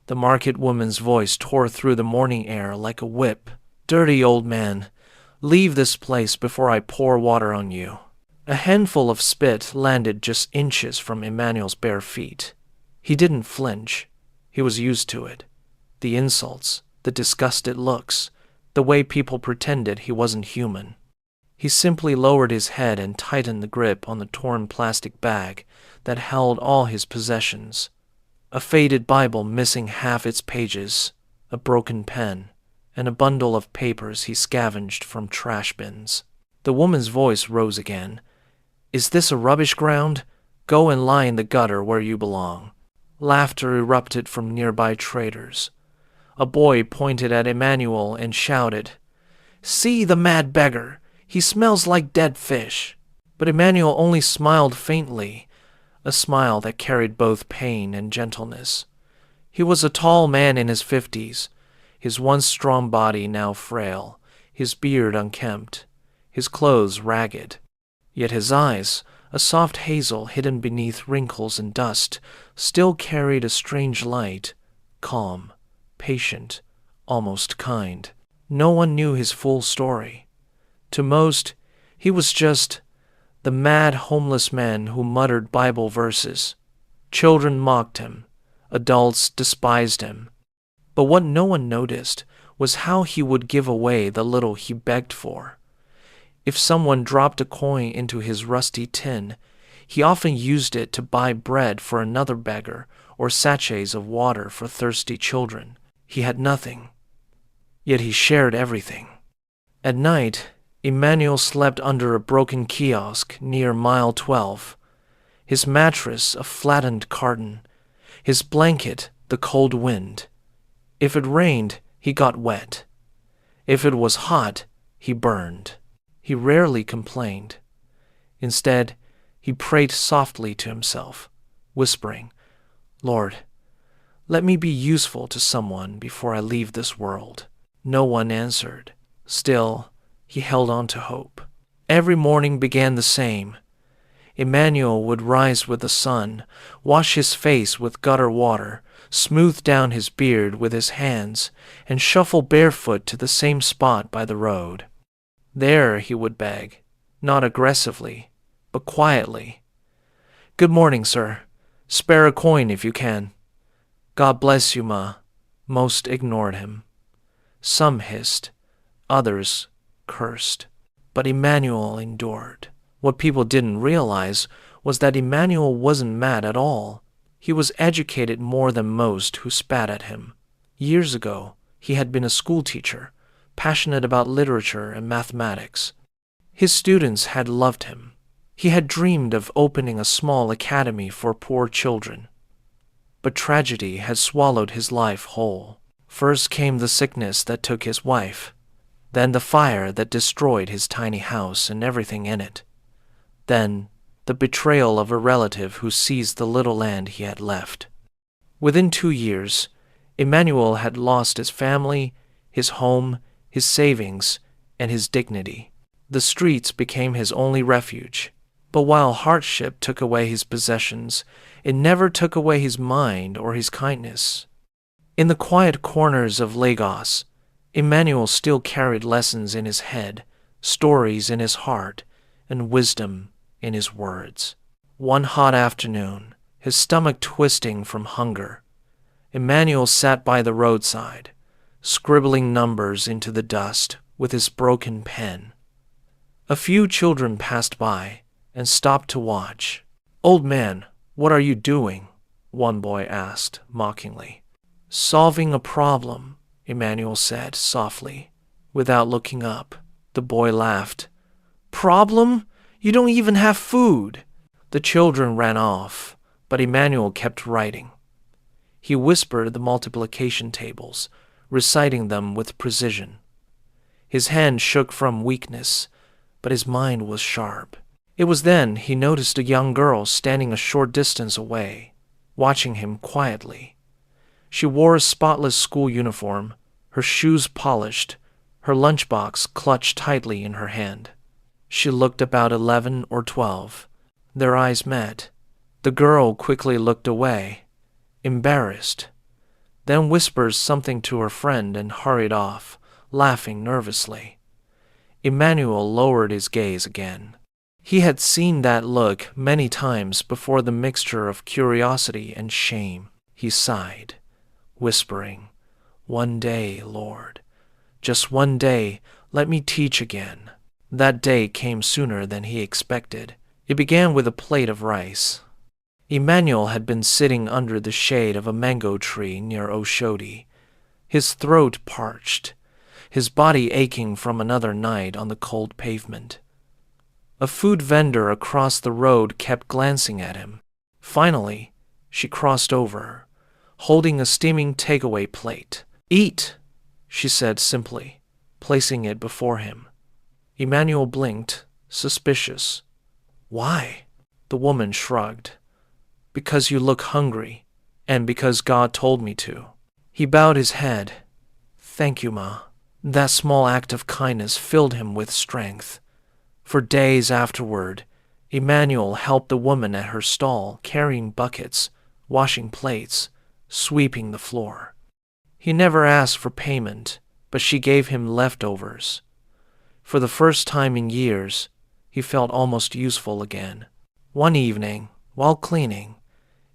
The market woman's voice tore through the morning air like a whip. "Dirty old man, leave this place before I pour water on you." A handful of spit landed just inches from Emmanuel's bare feet. He didn't flinch. He was used to it. The insults, the disgusted looks, the way people pretended he wasn't human. He simply lowered his head and tightened the grip on the torn plastic bag that held all his possessions. A faded Bible missing half its pages, a broken pen, and a bundle of papers he scavenged from trash bins. The woman's voice rose again. "Is this a rubbish ground? Go and lie in the gutter where you belong." Laughter erupted from nearby traders. A boy pointed at Emmanuel and shouted, "See the mad beggar! He smells like dead fish." But Emmanuel only smiled faintly, a smile that carried both pain and gentleness. He was a tall man in his 50s, his once strong body now frail, his beard unkempt, his clothes ragged. Yet his eyes, a soft hazel hidden beneath wrinkles and dust, still carried a strange light, calm, patient, almost kind. No one knew his full story. To most, he was just the mad homeless man who muttered Bible verses. Children mocked him. Adults despised him. But what no one noticed was how he would give away the little he begged for. If someone dropped a coin into his rusty tin, he often used it to buy bread for another beggar or sachets of water for thirsty children. He had nothing, yet he shared everything. At night, Emmanuel slept under a broken kiosk near mile 12, his mattress a flattened carton, his blanket the cold wind. If it rained, he got wet. If it was hot, he burned. He rarely complained. Instead, he prayed softly to himself, whispering, "Lord, let me be useful to someone before I leave this world." No one answered. Still, he held on to hope. Every morning began the same. Emmanuel would rise with the sun, wash his face with gutter water, smooth down his beard with his hands, and shuffle barefoot to the same spot by the road. There he would beg, not aggressively, but quietly. "Good morning, sir. Spare a coin if you can." "God bless you, ma." Most ignored him. Some hissed, others cursed. But Emmanuel endured. What people didn't realize was that Emmanuel wasn't mad at all. He was educated more than most who spat at him. Years ago, he had been a school teacher, passionate about literature and mathematics. His students had loved him. He had dreamed of opening a small academy for poor children. But tragedy had swallowed his life whole. First came the sickness that took his wife, then the fire that destroyed his tiny house and everything in it, then the betrayal of a relative who seized the little land he had left. Within 2 years, Emmanuel had lost his family, his home, his savings, and his dignity. The streets became his only refuge. But while hardship took away his possessions, it never took away his mind or his kindness. In the quiet corners of Lagos, Emmanuel still carried lessons in his head, stories in his heart, and wisdom in his words. One hot afternoon, his stomach twisting from hunger, Emmanuel sat by the roadside, scribbling numbers into the dust with his broken pen. A few children passed by and stopped to watch. "Old man, what are you doing?" one boy asked mockingly. "Solving a problem," Emmanuel said softly, without looking up. The boy laughed. "Problem? You don't even have food." The children ran off, but Emmanuel kept writing. He whispered the multiplication tables, reciting them with precision. His hand shook from weakness, but his mind was sharp. It was then he noticed a young girl standing a short distance away, watching him quietly. She wore a spotless school uniform, her shoes polished, her lunchbox clutched tightly in her hand. She looked about 11 or 12. Their eyes met. The girl quickly looked away, embarrassed. then whispers something to her friend and hurried off, laughing nervously. Emmanuel lowered his gaze again. He had seen that look many times before, the mixture of curiosity and shame. He sighed, whispering, "One day, Lord. Just one day, let me teach again." That day came sooner than he expected. It began with a plate of rice. Emmanuel had been sitting under the shade of a mango tree near Oshodi, his throat parched, his body aching from another night on the cold pavement. A food vendor across the road kept glancing at him. Finally, she crossed over, holding a steaming takeaway plate. "Eat," she said simply, placing it before him. Emmanuel blinked, suspicious. "Why?" The woman shrugged. "Because you look hungry, and because God told me to." He bowed his head. "Thank you, Ma." That small act of kindness filled him with strength. For days afterward, Emmanuel helped the woman at her stall, carrying buckets, washing plates, sweeping the floor. He never asked for payment, but she gave him leftovers. For the first time in years, he felt almost useful again. One evening, while cleaning,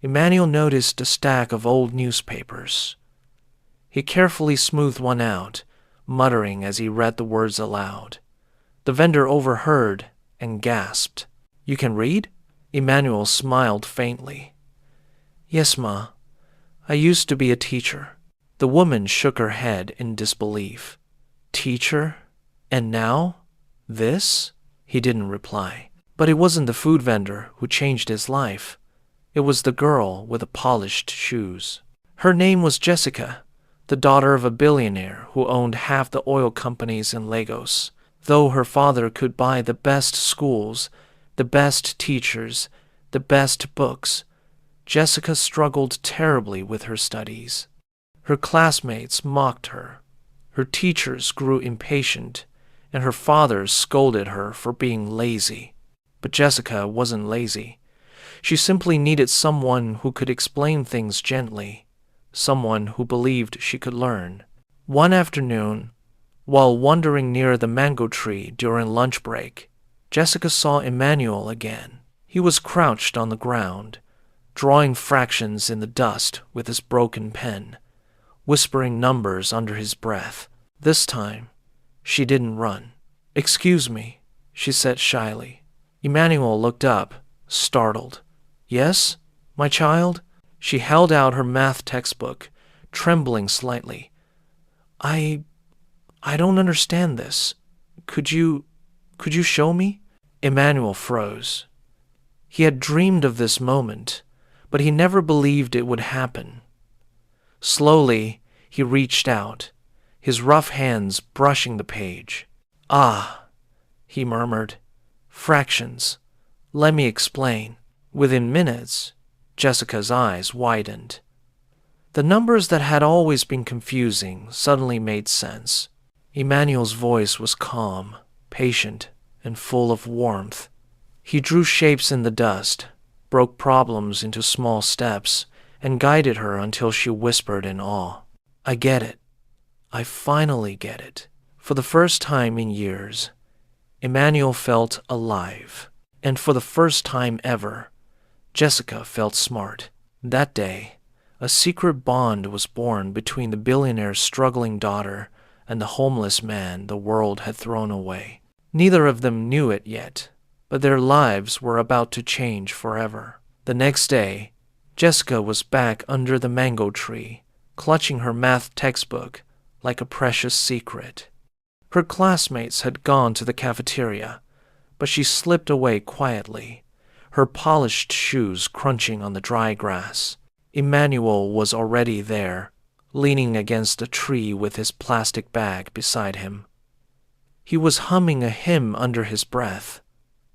Emmanuel noticed a stack of old newspapers. He carefully smoothed one out, muttering as he read the words aloud. The vendor overheard and gasped. "You can read?" Emmanuel smiled faintly. "Yes, Ma. I used to be a teacher." The woman shook her head in disbelief. "Teacher? And now? This?" He didn't reply. But it wasn't the food vendor who changed his life. It was the girl with the polished shoes. Her name was Jessica, the daughter of a billionaire who owned half the oil companies in Lagos. Though her father could buy the best schools, the best teachers, the best books, Jessica struggled terribly with her studies. Her classmates mocked her. Her teachers grew impatient, and her father scolded her for being lazy. But Jessica wasn't lazy. She simply needed someone who could explain things gently, someone who believed she could learn. One afternoon, while wandering near the mango tree during lunch break, Jessica saw Emmanuel again. He was crouched on the ground, drawing fractions in the dust with his broken pen, whispering numbers under his breath. This time, she didn't run. "Excuse me," she said shyly. Emmanuel looked up, startled. "Yes, my child?" She held out her math textbook, trembling slightly. I don't understand this. Could you show me?" Emmanuel froze. He had dreamed of this moment, but he never believed it would happen. Slowly, he reached out, his rough hands brushing the page. "Ah," he murmured. "Fractions. Let me explain." Within minutes, Jessica's eyes widened. The numbers that had always been confusing suddenly made sense. Emmanuel's voice was calm, patient, and full of warmth. He drew shapes in the dust, broke problems into small steps, and guided her until she whispered in awe, "I get it. I finally get it." For the first time in years, Emmanuel felt alive. And for the first time ever, Jessica felt smart. That day, a secret bond was born between the billionaire's struggling daughter and the homeless man the world had thrown away. Neither of them knew it yet, but their lives were about to change forever. The next day, Jessica was back under the mango tree, clutching her math textbook like a precious secret. Her classmates had gone to the cafeteria, but she slipped away quietly, her polished shoes crunching on the dry grass. Emmanuel was already there, leaning against a tree with his plastic bag beside him. He was humming a hymn under his breath,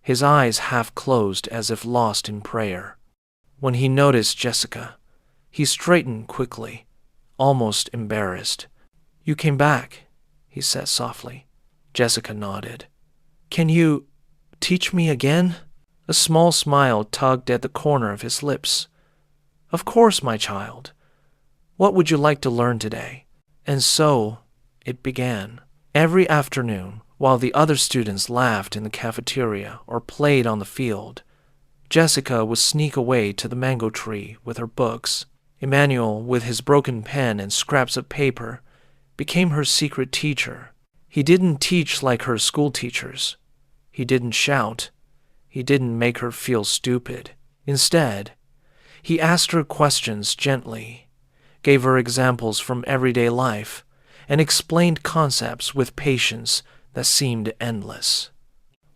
his eyes half closed as if lost in prayer. When he noticed Jessica, he straightened quickly, almost embarrassed. "You came back," he said softly. Jessica nodded. "Can you teach me again?" A small smile tugged at the corner of his lips. "Of course, my child. What would you like to learn today? And so it began. Every afternoon, while the other students laughed in the cafeteria or played on the field, Jessica would sneak away to the mango tree with her books. Emmanuel, with his broken pen and scraps of paper, became her secret teacher. He didn't teach like her school teachers. He didn't shout. He didn't make her feel stupid. Instead, he asked her questions gently, gave her examples from everyday life, and explained concepts with patience that seemed endless.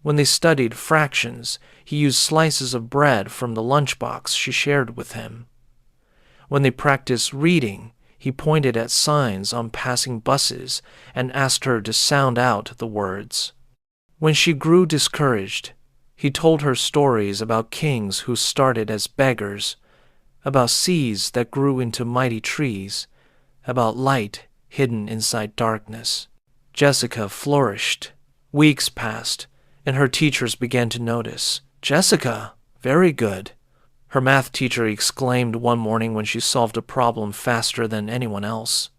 When they studied fractions, he used slices of bread from the lunchbox she shared with him. When they practiced reading, he pointed at signs on passing buses and asked her to sound out the words. When she grew discouraged, he told her stories about kings who started as beggars, about seeds that grew into mighty trees, about light hidden inside darkness. Jessica flourished. Weeks passed, and her teachers began to notice. "Jessica, very good," her math teacher exclaimed one morning when she solved a problem faster than anyone else.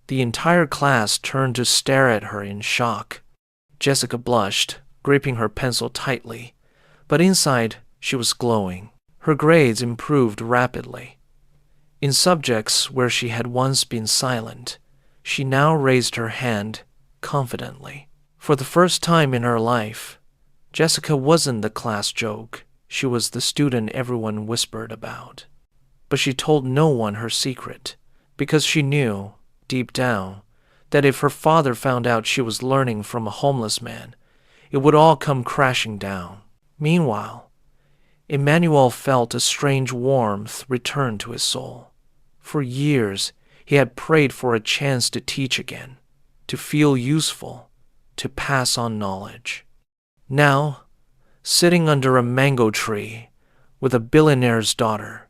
The entire class turned to stare at her in shock. Jessica blushed, gripping her pencil tightly, but inside she was glowing. Her grades improved rapidly. In subjects where she had once been silent, she now raised her hand confidently. For the first time in her life, Jessica wasn't the class joke. She was the student everyone whispered about. But she told no one her secret, because she knew, deep down, that if her father found out she was learning from a homeless man, it would all come crashing down. Meanwhile, Emmanuel felt a strange warmth return to his soul. For years, he had prayed for a chance to teach again, to feel useful, to pass on knowledge. Now, sitting under a mango tree with a billionaire's daughter,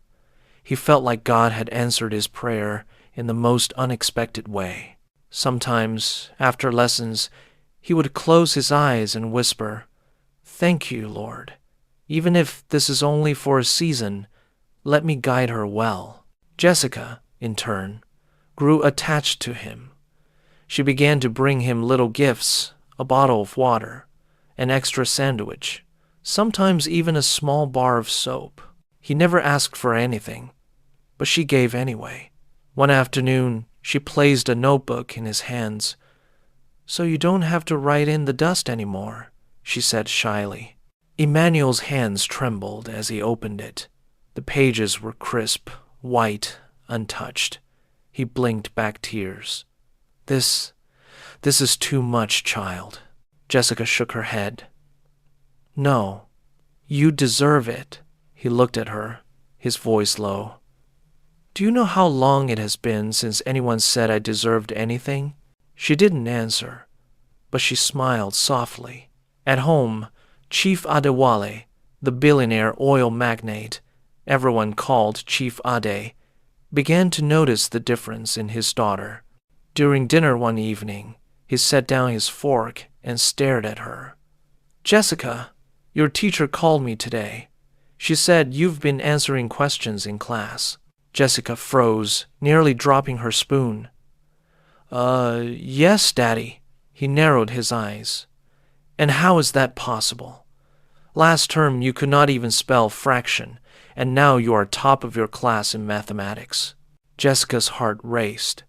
he felt like God had answered his prayer in the most unexpected way. Sometimes, after lessons, he would close his eyes and whisper, "Thank you, Lord. Even if this is only for a season, let me guide her well." Jessica, in turn, grew attached to him. She began to bring him little gifts, a bottle of water, an extra sandwich, sometimes even a small bar of soap. He never asked for anything, but she gave anyway. One afternoon, she placed a notebook in his hands. "So you don't have to write in the dust anymore," she said shyly. Emmanuel's hands trembled as he opened it. The pages were crisp, white, untouched. He blinked back tears. This is too much, child." Jessica shook her head. "No, you deserve it." He looked at her, his voice low. "Do you know how long it has been since anyone said I deserved anything?" She didn't answer, but she smiled softly. At home, Chief Adewale, the billionaire oil magnate everyone called Chief Ade, began to notice the difference in his daughter. During dinner one evening, he set down his fork and stared at her. "Jessica, your teacher called me today. She said you've been answering questions in class." Jessica froze, nearly dropping her spoon. Yes, Daddy." He narrowed his eyes. "And how is that possible? Last term you could not even spell fraction, and now you are top of your class in mathematics." Jessica's heart raced.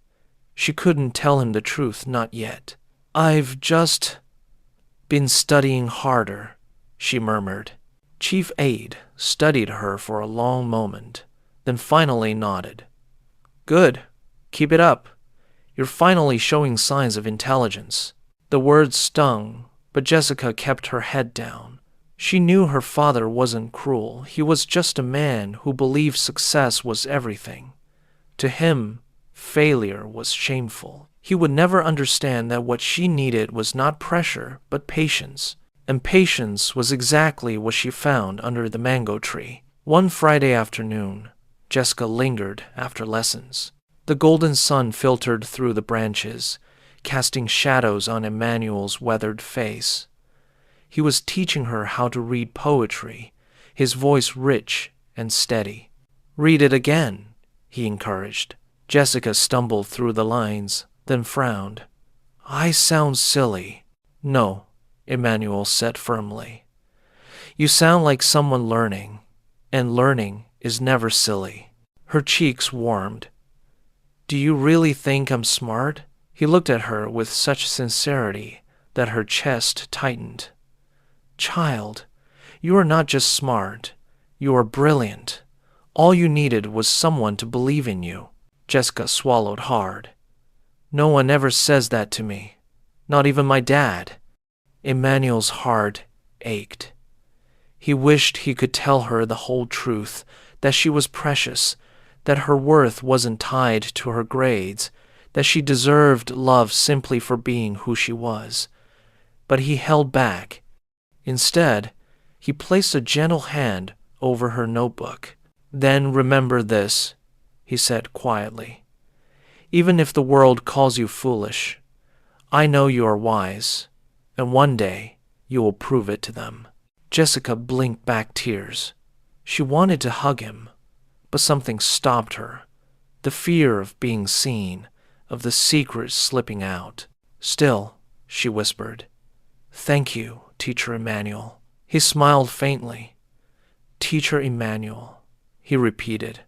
She couldn't tell him the truth, not yet. "I've just been studying harder," she murmured. Chief Aide studied her for a long moment, then finally nodded. "Good. Keep it up. You're finally showing signs of intelligence." The words stung, but Jessica kept her head down. She knew her father wasn't cruel. He was just a man who believed success was everything. To him, failure was shameful. He would never understand that what she needed was not pressure, but patience. And patience was exactly what she found under the mango tree. One Friday afternoon, Jessica lingered after lessons. The golden sun filtered through the branches, casting shadows on Emmanuel's weathered face. He was teaching her how to read poetry, his voice rich and steady. "Read it again," he encouraged. Jessica stumbled through the lines, then frowned. I sound silly. No, Emmanuel said firmly. You sound like someone learning, and learning is never silly. Her cheeks warmed. Do you really think I'm smart? He looked at her with such sincerity that her chest tightened. Child, you are not just smart, you are brilliant. All you needed was someone to believe in you. Jessica swallowed hard. No one ever says that to me, not even my dad. Emmanuel's heart ached. He wished he could tell her the whole truth, that she was precious, that her worth wasn't tied to her grades, that she deserved love simply for being who she was. But he held back. Instead, he placed a gentle hand over her notebook. Then remember this, he said quietly. Even if the world calls you foolish, I know you are wise, and one day you will prove it to them. Jessica blinked back tears. She wanted to hug him, but something stopped her. The fear of being seen, of the secret slipping out. Still, she whispered, Thank you, Teacher Emmanuel. He smiled faintly. Teacher Emmanuel, he repeated,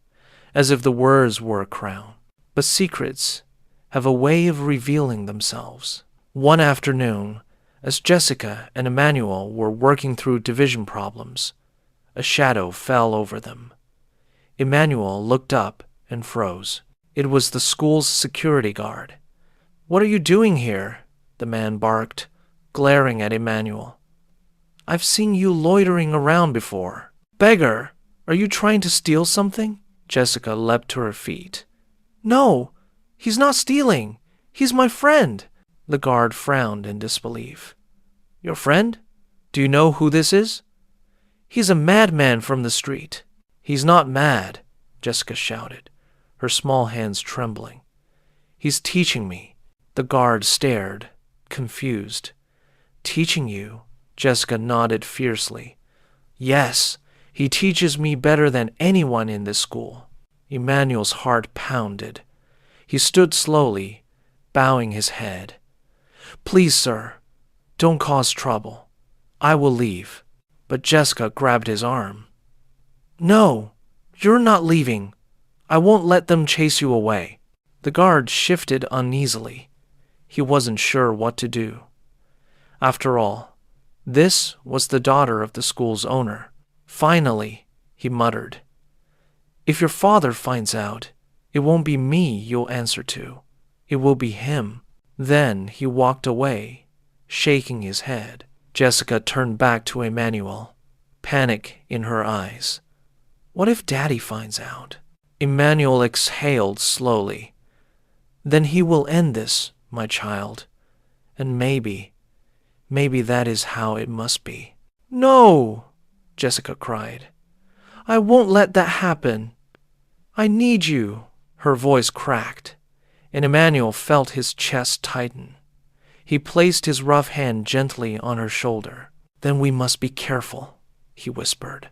as if the words were a crown. But secrets have a way of revealing themselves. One afternoon, as Jessica and Emmanuel were working through division problems, a shadow fell over them. Emmanuel looked up and froze. It was the school's security guard. What are you doing here? The man barked, glaring at Emmanuel. I've seen you loitering around before. Beggar, are you trying to steal something? Jessica leapt to her feet. No, he's not stealing. He's my friend. The guard frowned in disbelief. Your friend? Do you know who this is? He's a madman from the street. He's not mad, Jessica shouted, her small hands trembling. He's teaching me. The guard stared, confused. Teaching you? Jessica nodded fiercely. Yes, he teaches me better than anyone in this school. Emmanuel's heart pounded. He stood slowly, bowing his head. Please, sir, don't cause trouble. I will leave. But Jessica grabbed his arm. No, you're not leaving. I won't let them chase you away. The guard shifted uneasily. He wasn't sure what to do. After all, this was the daughter of the school's owner. Finally, he muttered, If your father finds out, it won't be me you'll answer to. It will be him. Then he walked away, shaking his head. Jessica turned back to Emmanuel, panic in her eyes. What if Daddy finds out? Emmanuel exhaled slowly. Then he will end this, my child. And maybe that is how it must be. No, Jessica cried. I won't let that happen. I need you. Her voice cracked, and Emmanuel felt his chest tighten. He placed his rough hand gently on her shoulder. Then we must be careful, he whispered.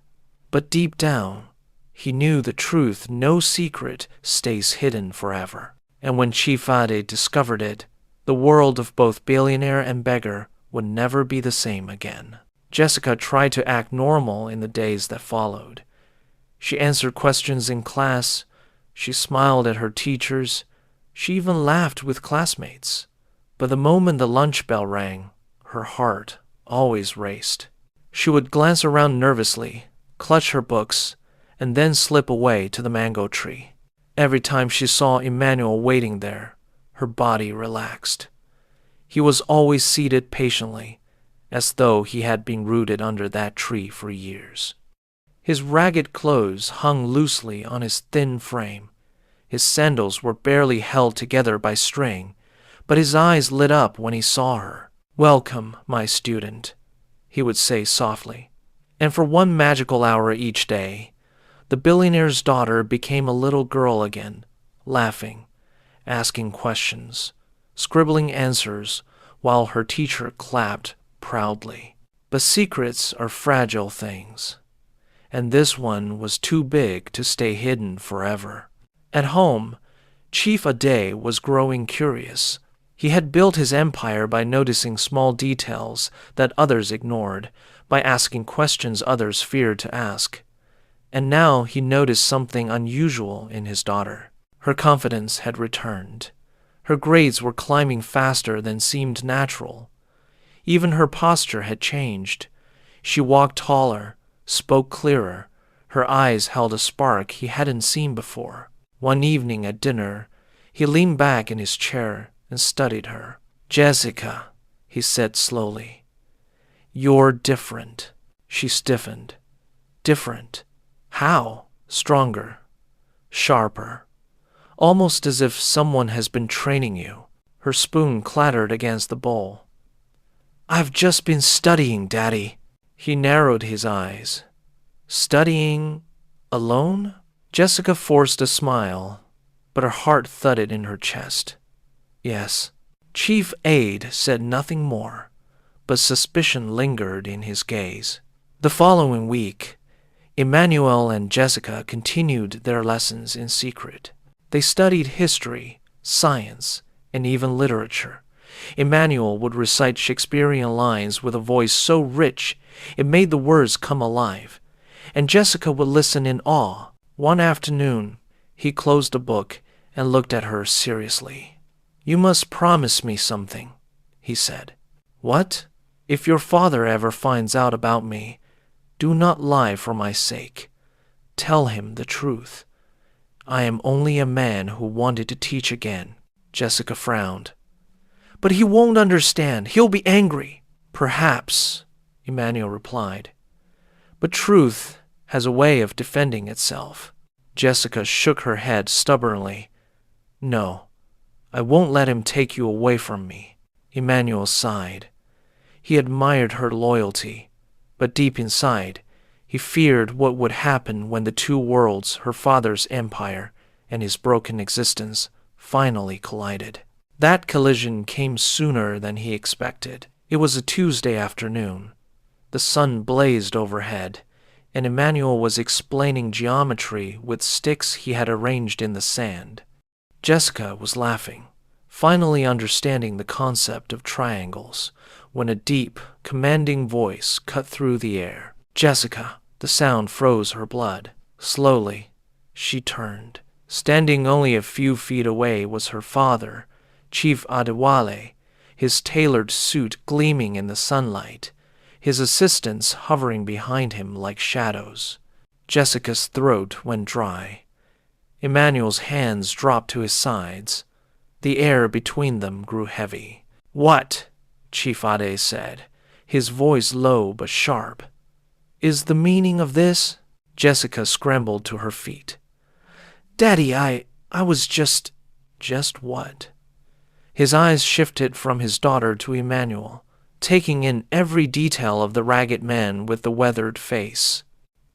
But deep down, he knew the truth: no secret stays hidden forever. And when Chief Ade discovered it, the world of both Billionaire and Beggar would never be the same again. Jessica tried to act normal in the days that followed. She answered questions in class. She smiled at her teachers. She even laughed with classmates. But the moment the lunch bell rang, her heart always raced. She would glance around nervously, clutch her books, and then slip away to the mango tree. Every time she saw Emmanuel waiting there, her body relaxed. He was always seated patiently, as though he had been rooted under that tree for years. His ragged clothes hung loosely on his thin frame. His sandals were barely held together by string, but his eyes lit up when he saw her. Welcome, my student, he would say softly. And for one magical hour each day, the billionaire's daughter became a little girl again, laughing, asking questions, scribbling answers, while her teacher clapped proudly. But secrets are fragile things, and this one was too big to stay hidden forever. At home, Chief Ade was growing curious. He had built his empire by noticing small details that others ignored, by asking questions others feared to ask. And now he noticed something unusual in his daughter. Her confidence had returned. Her grades were climbing faster than seemed natural. Even her posture had changed. She walked taller, spoke clearer. Her eyes held a spark he hadn't seen before. One evening at dinner, he leaned back in his chair and studied her. "Jessica," he said slowly, "you're different." She stiffened. "Different? How?" "Stronger. Sharper. Almost as if someone has been training you." Her spoon clattered against the bowl. "I've just been studying, Daddy." He narrowed his eyes. "Studying alone?" Jessica forced a smile, but her heart thudded in her chest. "Yes." Chief Ade said nothing more, but suspicion lingered in his gaze. The following week, Emmanuel and Jessica continued their lessons in secret. They studied history, science, and even literature. Emmanuel would recite Shakespearean lines with a voice so rich it made the words come alive, and Jessica would listen in awe. One afternoon, he closed a book and looked at her seriously. "You must promise me something," he said. "What?" "If your father ever finds out about me, do not lie for my sake. Tell him the truth. I am only a man who wanted to teach again." Jessica frowned. "But he won't understand. He'll be angry." "Perhaps," Emmanuel replied. "But truth has a way of defending itself." Jessica shook her head stubbornly. "No, I won't let him take you away from me." Emmanuel sighed. He admired her loyalty, but deep inside, he feared what would happen when the two worlds, her father's empire and his broken existence, finally collided. That collision came sooner than he expected. It was a Tuesday afternoon. The sun blazed overhead, and Emmanuel was explaining geometry with sticks he had arranged in the sand. Jessica was laughing, finally understanding the concept of triangles, when a deep, commanding voice cut through the air. "Jessica!" The sound froze her blood. Slowly, she turned. Standing only a few feet away was her father, Chief Adewale, his tailored suit gleaming in the sunlight, his assistants hovering behind him like shadows. Jessica's throat went dry. Emmanuel's hands dropped to his sides. The air between them grew heavy. "What?" Chief Ade said, his voice low but sharp. "Is the meaning of this?" Jessica scrambled to her feet. "Daddy, I was just..." "Just what?" His eyes shifted from his daughter to Emmanuel, taking in every detail of the ragged man with the weathered face.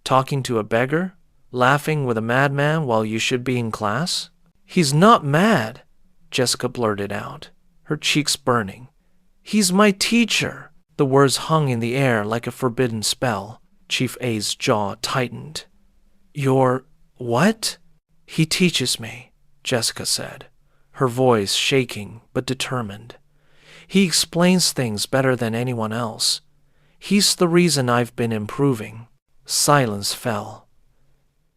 "Talking to a beggar? Laughing with a madman while you should be in class?" "He's not mad," Jessica blurted out, her cheeks burning. "He's my teacher." The words hung in the air like a forbidden spell. Chief A's jaw tightened. "Your what?" "He teaches me," Jessica said, her voice shaking but determined. "He explains things better than anyone else. He's the reason I've been improving." Silence fell.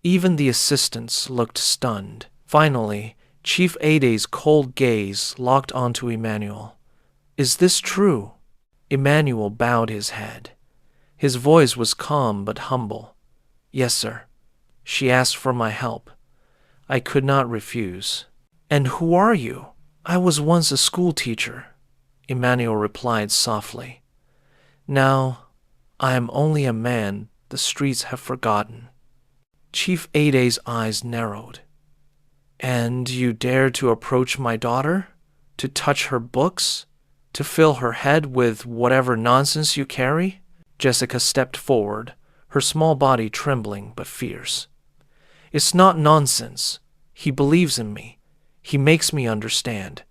Even the assistants looked stunned. Finally, Chief Ade's cold gaze locked onto Emmanuel. "Is this true?" Emmanuel bowed his head. His voice was calm but humble. "Yes, sir. She asked for my help. I could not refuse." "And who are you?" "I was once a school teacher," Emmanuel replied softly. "Now, I am only a man the streets have forgotten." Chief Ade's eyes narrowed. "And you dare to approach my daughter? To touch her books? To fill her head with whatever nonsense you carry?" Jessica stepped forward, her small body trembling but fierce. "It's not nonsense. He believes in me. He makes me understand.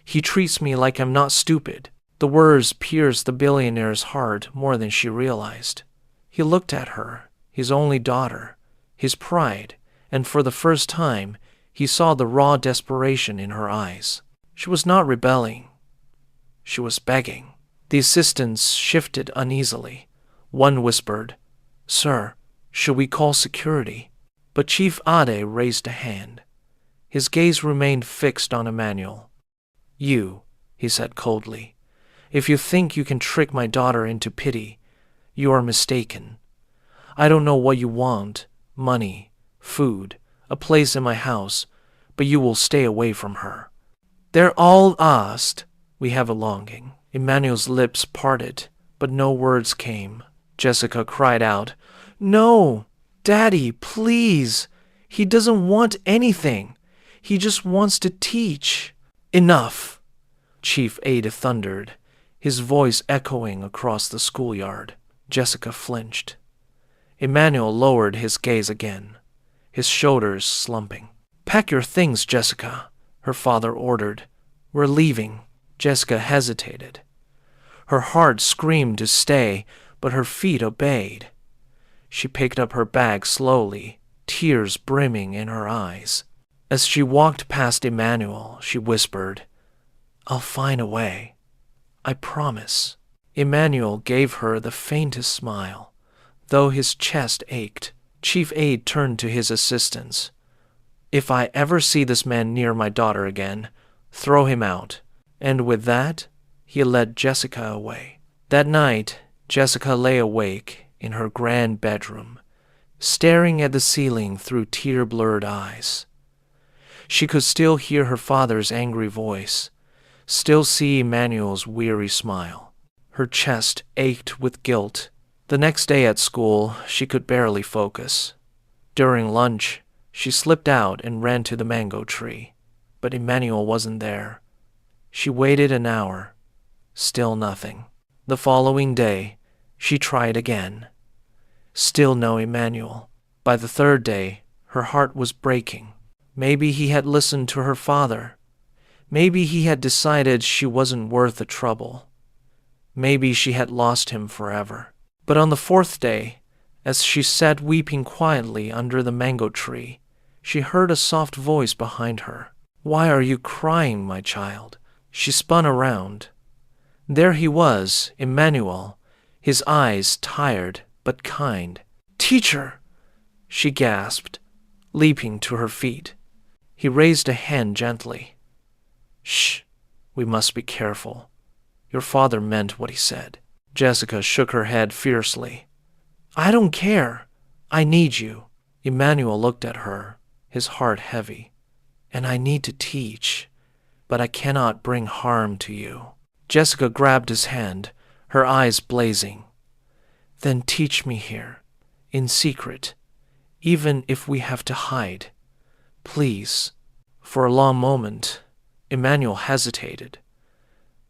He treats me like I'm not stupid." The words pierced the billionaire's heart more than she realized. He looked at her, his only daughter, his pride, and for the first time, He saw the raw desperation in her eyes. She was not rebelling. She was begging. The assistants shifted uneasily. One whispered, "Sir, should we call security?" But Chief Ade raised a hand. His gaze remained fixed on Emmanuel. "You," he said coldly, "if you think you can trick my daughter into pity, you are mistaken. I don't know what you want, money, food, a place in my house, but you will stay away from her." "They're all asked." "We have a longing." Emmanuel's lips parted, but no words came. Jessica cried out, "No, Daddy, please. He doesn't want anything. He just wants to teach." "Enough," Chief Ade thundered, his voice echoing across the schoolyard. Jessica flinched. Emmanuel lowered his gaze again, his shoulders slumping. "Pack your things, Jessica," her father ordered. "We're leaving." Jessica hesitated. Her heart screamed to stay, but her feet obeyed. She picked up her bag slowly, tears brimming in her eyes. As she walked past Emmanuel, she whispered, "I'll find a way. I promise." Emmanuel gave her the faintest smile, though his chest ached. Chief Ade turned to his assistants. "If I ever see this man near my daughter again, throw him out." And with that, he led Jessica away. That night, Jessica lay awake in her grand bedroom, staring at the ceiling through tear-blurred eyes. She could still hear her father's angry voice, still see Emmanuel's weary smile. Her chest ached with guilt. The next day at school, she could barely focus. During lunch, she slipped out and ran to the mango tree, but Emmanuel wasn't there. She waited an hour. Still nothing. The following day, she tried again. Still no Emmanuel. By the third day, her heart was breaking. Maybe he had listened to her father. Maybe he had decided she wasn't worth the trouble. Maybe she had lost him forever. But on the fourth day, as she sat weeping quietly under the mango tree, she heard a soft voice behind her. "Why are you crying, my child?" She spun around. There he was, Emmanuel, his eyes tired but kind. "Teacher!" she gasped, leaping to her feet. He raised a hand gently. "Shh, we must be careful. Your father meant what he said." Jessica shook her head fiercely. "I don't care. I need you." Emmanuel looked at her, his heart heavy. "And I need to teach, but I cannot bring harm to you." Jessica grabbed his hand, her eyes blazing. "Then teach me here, in secret, even if we have to hide. Please." For a long moment, Emmanuel hesitated.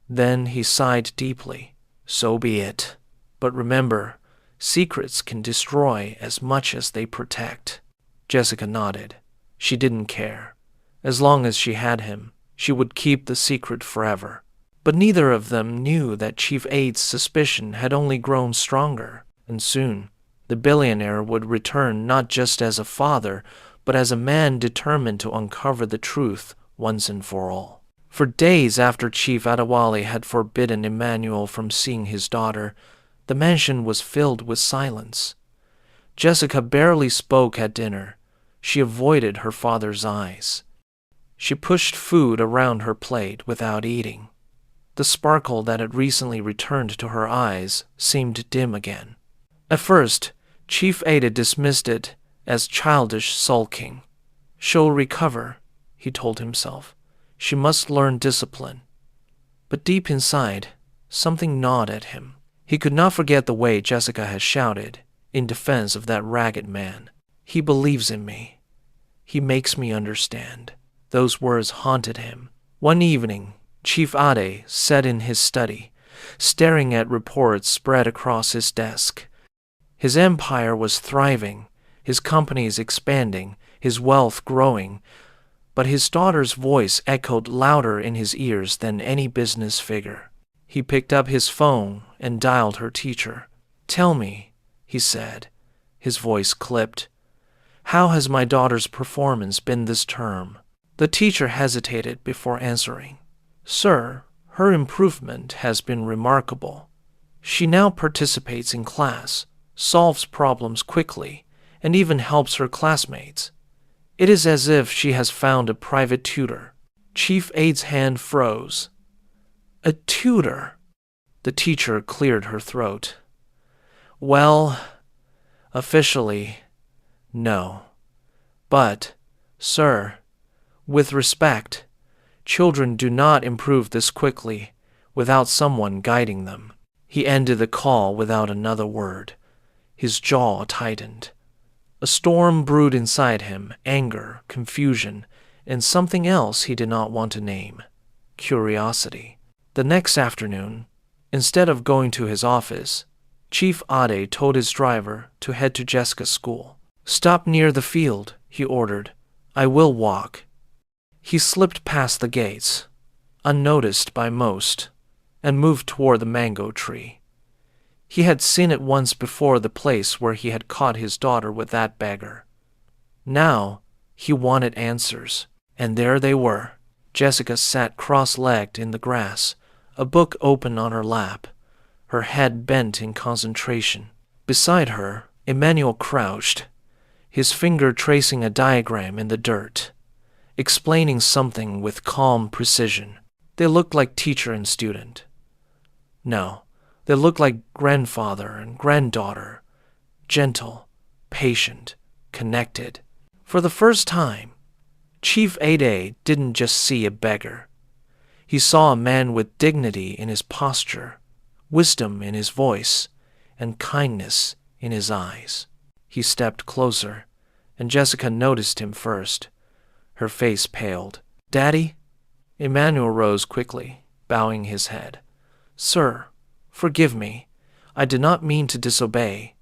Then he sighed deeply. "So be it. But remember, secrets can destroy as much as they protect." Jessica nodded. She didn't care. As long as she had him, she would keep the secret forever. But neither of them knew that Chief Ade's suspicion had only grown stronger, and soon the billionaire would return not just as a father, but as a man determined to uncover the truth once and for all. For days after Chief Adewale had forbidden Emmanuel from seeing his daughter, the mansion was filled with silence. Jessica barely spoke at dinner. She avoided her father's eyes. She pushed food around her plate without eating. The sparkle that had recently returned to her eyes seemed dim again. At first, Chief Ada dismissed it as childish sulking. "She'll recover," he told himself. "She must learn discipline." But deep inside, something gnawed at him. He could not forget the way Jessica had shouted in defense of that ragged man. "He believes in me. He makes me understand." Those words haunted him. One evening, Chief Ade sat in his study, staring at reports spread across his desk. His empire was thriving, his companies expanding, his wealth growing, but his daughter's voice echoed louder in his ears than any business figure. He picked up his phone and dialed her teacher. "Tell me," he said, his voice clipped, How has my daughter's performance been this term? The teacher hesitated before answering. Sir, her improvement has been remarkable. She now participates in class, solves problems quickly, and even helps her classmates. It is as if she has found a private tutor. Chief Ade's hand froze. A tutor? The teacher cleared her throat. Well, officially, no. But, sir, with respect, children do not improve this quickly without someone guiding them. He ended the call without another word. His jaw tightened. A storm brewed inside him, anger, confusion, and something else he did not want to name. Curiosity. The next afternoon, instead of going to his office, Chief Ade told his driver to head to Jessica's school. Stop near the field, he ordered. I will walk. He slipped past the gates, unnoticed by most, and moved toward the mango tree. He had seen it once before, the place where he had caught his daughter with that beggar. Now he wanted answers, and there they were. Jessica sat cross-legged in the grass, a book open on her lap, her head bent in concentration. Beside her, Emmanuel crouched, his finger tracing a diagram in the dirt, explaining something with calm precision. They looked like teacher and student. No, they looked like grandfather and granddaughter, gentle, patient, connected. For the first time, Chief Ade didn't just see a beggar. He saw a man with dignity in his posture, wisdom in his voice, and kindness in his eyes. He stepped closer, and Jessica noticed him first. Her face paled. Daddy? Emmanuel rose quickly, bowing his head. Sir, forgive me. I did not mean to disobey.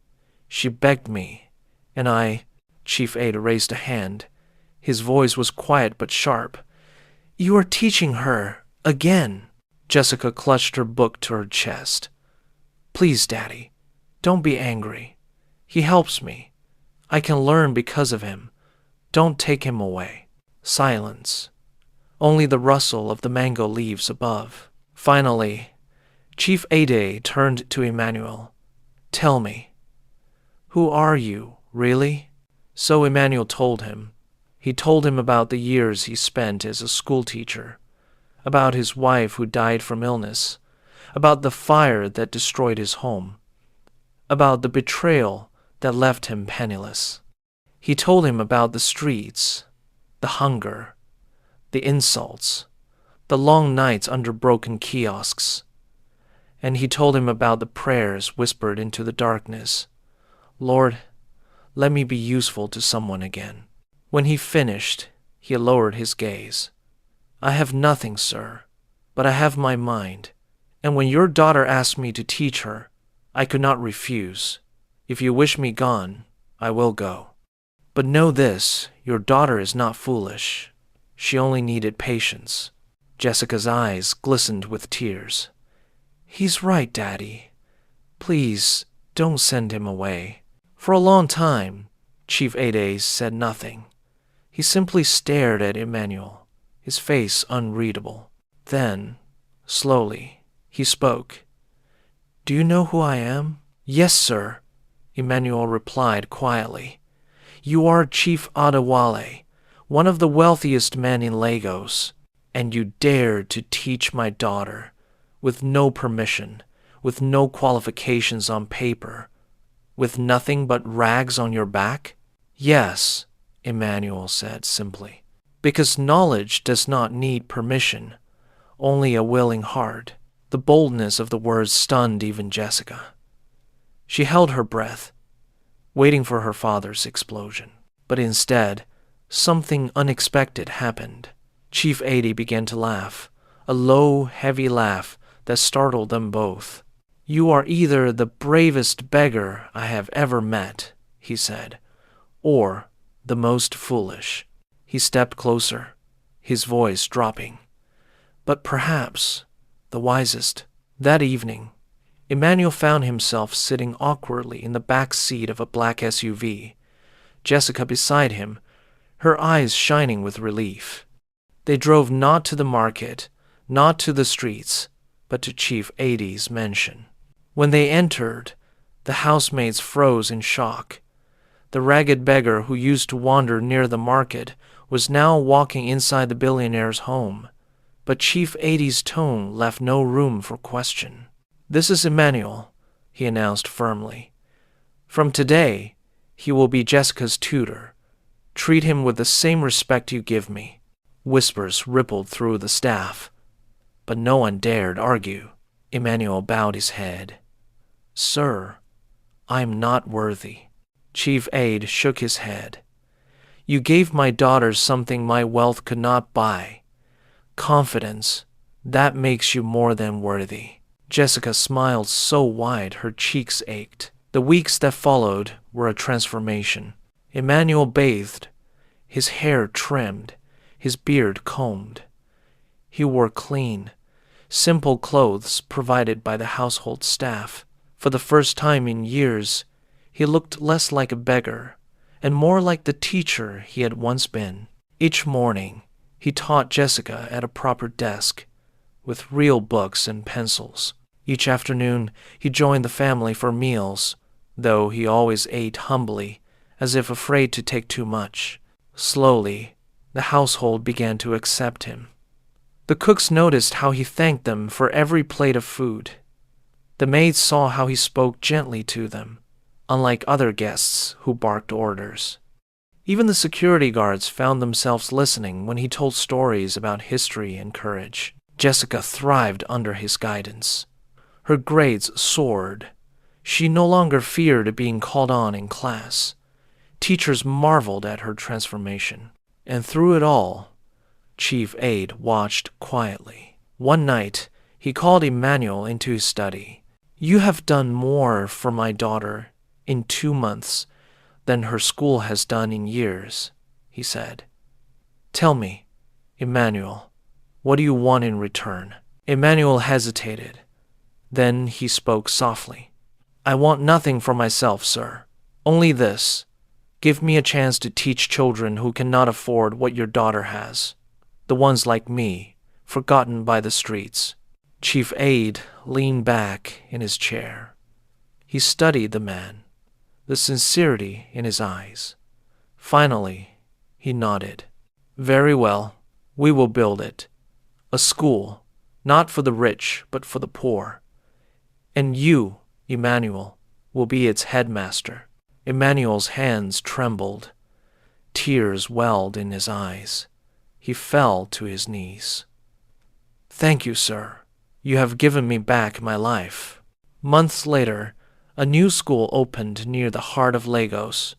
She begged me, and I— Chief Ade raised a hand. His voice was quiet but sharp. You are teaching her again. Jessica clutched her book to her chest. Please, Daddy, don't be angry. He helps me. I can learn because of him. Don't take him away. Silence. Only the rustle of the mango leaves above. Finally, Chief Ade turned to Emmanuel. Tell me, who are you, really? So Emmanuel told him. He told him about the years he spent as a schoolteacher, about his wife who died from illness, about the fire that destroyed his home, about the betrayal that left him penniless. He told him about the streets, the hunger, the insults, the long nights under broken kiosks. And he told him about the prayers whispered into the darkness. Lord, let me be useful to someone again. When he finished, he lowered his gaze. I have nothing, sir, but I have my mind. And when your daughter asked me to teach her, I could not refuse. If you wish me gone, I will go. But know this, your daughter is not foolish. She only needed patience. Jessica's eyes glistened with tears. He's right, Daddy. Please, don't send him away. For a long time, Chief Ade said nothing. He simply stared at Emmanuel, his face unreadable. Then, slowly, he spoke. Do you know who I am? Yes, sir, Emmanuel replied quietly. You are Chief Adewale, one of the wealthiest men in Lagos, and you dared to teach my daughter, with no permission, with no qualifications on paper, with nothing but rags on your back? Yes, Emmanuel said simply, because knowledge does not need permission, only a willing heart. The boldness of the words stunned even Jessica. She held her breath, waiting for her father's explosion. But instead, something unexpected happened. Chief Ade began to laugh, a low, heavy laugh that startled them both. You are either the bravest beggar I have ever met, he said, or the most foolish. He stepped closer, his voice dropping. But perhaps the wisest. That evening, Emmanuel found himself sitting awkwardly in the back seat of a black SUV, Jessica beside him, her eyes shining with relief. They drove not to the market, not to the streets, but to Chief Adie's mansion. When they entered, the housemaids froze in shock. The ragged beggar who used to wander near the market was now walking inside the billionaire's home, but Chief Adie's tone left no room for question. "This is Emmanuel," he announced firmly. "From today, he will be Jessica's tutor. Treat him with the same respect you give me." Whispers rippled through the staff, but no one dared argue. Emmanuel bowed his head. "Sir, I am not worthy." Chief Ade shook his head. "You gave my daughter something my wealth could not buy. Confidence, that makes you more than worthy." Jessica smiled so wide her cheeks ached. The weeks that followed were a transformation. Emmanuel bathed, his hair trimmed, his beard combed. He wore clean, simple clothes provided by the household staff. For the first time in years, he looked less like a beggar and more like the teacher he had once been. Each morning, he taught Jessica at a proper desk, with real books and pencils. Each afternoon, he joined the family for meals, though he always ate humbly, as if afraid to take too much. Slowly, the household began to accept him. The cooks noticed how he thanked them for every plate of food. The maids saw how he spoke gently to them, unlike other guests who barked orders. Even the security guards found themselves listening when he told stories about history and courage. Jessica thrived under his guidance. Her grades soared. She no longer feared being called on in class. Teachers marveled at her transformation. And through it all, Chief Ade watched quietly. One night, he called Emmanuel into his study. "You have done more for my daughter in 2 months than her school has done in years," he said. "Tell me, Emmanuel, what do you want in return?" Emmanuel hesitated. Then he spoke softly. "I want nothing for myself, sir. Only this. Give me a chance to teach children who cannot afford what your daughter has. The ones like me, forgotten by the streets." Chief Ade leaned back in his chair. He studied the man, the sincerity in his eyes. Finally, he nodded. "Very well, we will build it. A school, not for the rich, but for the poor. And you, Emmanuel, will be its headmaster." Emmanuel's hands trembled. Tears welled in his eyes. He fell to his knees. "Thank you, sir. You have given me back my life." Months later, a new school opened near the heart of Lagos.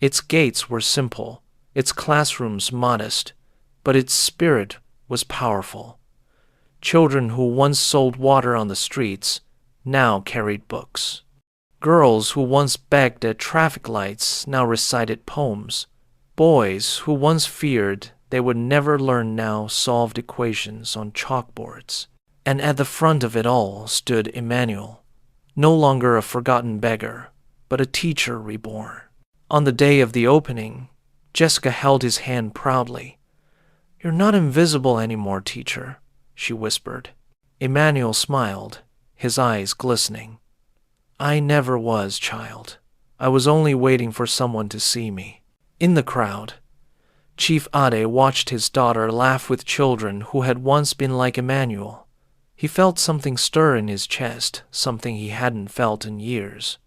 Its gates were simple, its classrooms modest, but its spirit was powerful. Children who once sold water on the streets now carried books. Girls who once begged at traffic lights now recited poems. Boys who once feared they would never learn now solved equations on chalkboards. And at the front of it all stood Emmanuel, no longer a forgotten beggar, but a teacher reborn. On the day of the opening, Jessica held his hand proudly. "You're not invisible anymore, teacher," she whispered. Emmanuel smiled, his eyes glistening. "I never was, child. I was only waiting for someone to see me." In the crowd, Chief Ade watched his daughter laugh with children who had once been like Emmanuel. He felt something stir in his chest, something he hadn't felt in years.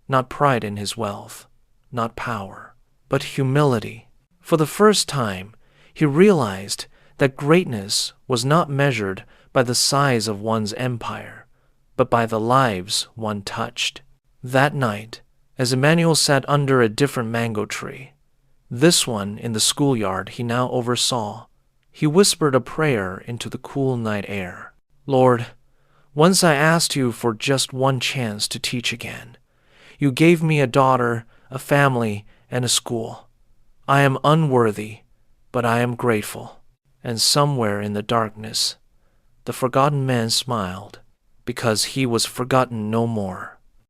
Not pride in his wealth, not power, but humility. For the first time, he realized that greatness was not measured by the size of one's empire, but by the lives one touched. That night, as Emmanuel sat under a different mango tree, this one in the schoolyard he now oversaw, he whispered a prayer into the cool night air. "Lord, once I asked you for just one chance to teach again. You gave me a daughter, a family, and a school. I am unworthy, but I am grateful." And somewhere in the darkness, the forgotten man smiled, because he was forgotten no more.